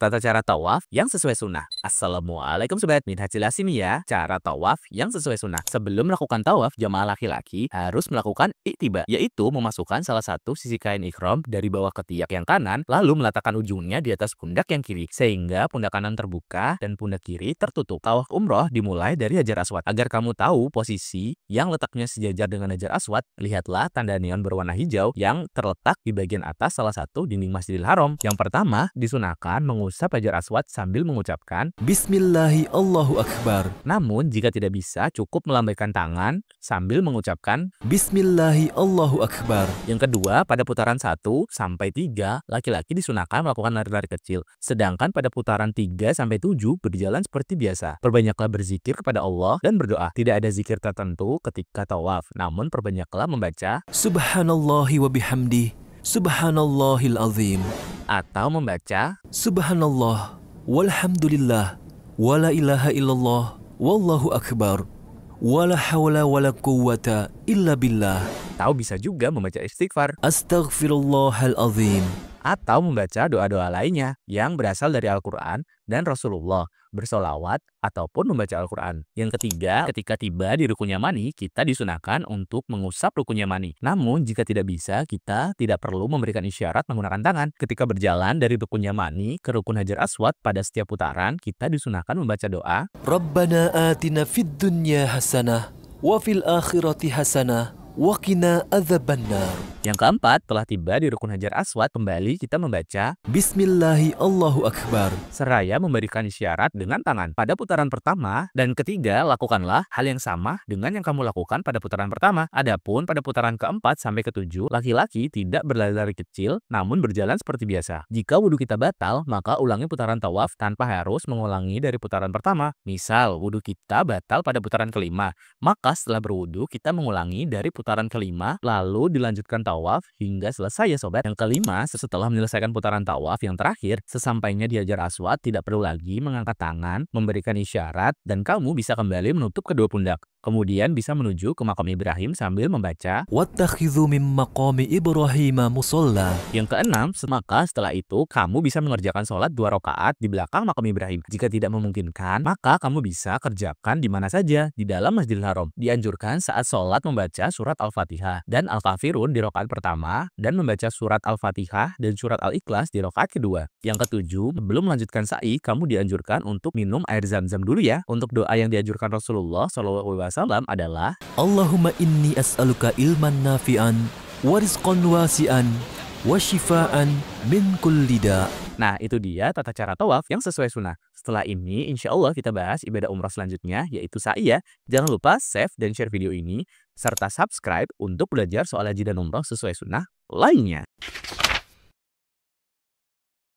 tata cara tawaf yang sesuai sunnah. Assalamualaikum sobat, minta jelasin ya cara tawaf yang sesuai sunnah. Sebelum melakukan tawaf, jamaah laki-laki harus melakukan iktiba, yaitu memasukkan salah satu sisi kain ihram dari bawah ketiak yang kanan, lalu meletakkan ujungnya di atas pundak yang kiri, sehingga pundak kanan terbuka dan pundak kiri tertutup. Tawaf umroh dimulai dari Hajar Aswad. Agar kamu tahu posisi yang letaknya sejajar dengan Hajar Aswad, lihatlah tanda neon berwarna hijau yang terletak di bagian atas salah satu dinding Masjidil Haram. Yang pertama, disunahkan mengusap Hajar Aswad sambil mengucapkan Bismillahi Allahu Akbar. Namun, jika tidak bisa, cukup melambaikan tangan sambil mengucapkan Bismillahi Allahu Akbar. Yang kedua, pada putaran 1 sampai 3, laki-laki disunahkan melakukan lari-lari kecil. Sedangkan pada putaran 3 sampai 7 berjalan seperti biasa. Perbanyaklah berzikir kepada Allah dan berdoa. Tidak ada zikir tertentu ketika tawaf, namun perbanyaklah membaca Subhanallahi wa bihamdi, Subhanallahil azim, atau membaca Subhanallah, walhamdulillah, wala ilaha illallah, wallahu akbar, wala hawla wala quwwata illa billah. Atau bisa juga membaca istighfar Astaghfirullahal azim. atau membaca doa-doa lainnya yang berasal dari Al-Quran dan Rasulullah, bersolawat ataupun membaca Al-Quran. Yang ketiga, ketika tiba di rukun yamani, kita disunahkan untuk mengusap rukun yamani. Namun, jika tidak bisa, kita tidak perlu memberikan isyarat menggunakan tangan. Ketika berjalan dari rukun yamani ke rukun Hajar Aswad, pada setiap putaran, kita disunahkan membaca doa Rabbana atina fid dunya hasanah, wa fil akhirati hasanah, wa qina adzabannar. Yang keempat, telah tiba di rukun Hajar Aswad, kembali kita membaca Bismillahi Allahu Akbar. seraya memberikan isyarat dengan tangan. Pada putaran pertama dan ketiga, lakukanlah hal yang sama dengan yang kamu lakukan pada putaran pertama. Adapun pada putaran keempat sampai ketujuh, laki-laki tidak berlari-lari kecil, namun berjalan seperti biasa. Jika wudhu kita batal, maka ulangi putaran tawaf tanpa harus mengulangi dari putaran pertama. Misal, wudhu kita batal pada putaran kelima, maka setelah berwudhu, kita mengulangi dari putaran kelima, lalu dilanjutkan tawaf hingga selesai ya sobat. Yang kelima, setelah menyelesaikan putaran tawaf yang terakhir, sesampainya di Hajar Aswad tidak perlu lagi mengangkat tangan, memberikan isyarat, dan kamu bisa kembali menutup kedua pundak. Kemudian bisa menuju ke makam Ibrahim sambil membaca Wattakhidhu min maqami Ibrahim musalla. Yang keenam, maka setelah itu kamu bisa mengerjakan sholat 2 rakaat di belakang makam Ibrahim. Jika tidak memungkinkan, maka kamu bisa kerjakan di mana saja di dalam Masjidil Haram. Dianjurkan saat sholat membaca surat Al-Fatihah dan Al-Kafirun di rakaat pertama, dan membaca surat Al-Fatihah dan surat Al-Ikhlas di rakaat kedua. Yang ketujuh, sebelum melanjutkan sa'i, kamu dianjurkan untuk minum air zam-zam dulu ya. Untuk doa yang dianjurkan Rasulullah SAW adalah Allahumma inni as'aluka ilman nafi'an, wa rizqan wasi'an, wa shifaan min kulli da'. Nah, itu dia tata cara tawaf yang sesuai sunnah. Setelah ini, insya Allah kita bahas ibadah umrah selanjutnya, yaitu sa'i ya. Jangan lupa save dan share video ini, serta subscribe untuk belajar soal haji dan umrah sesuai sunnah lainnya.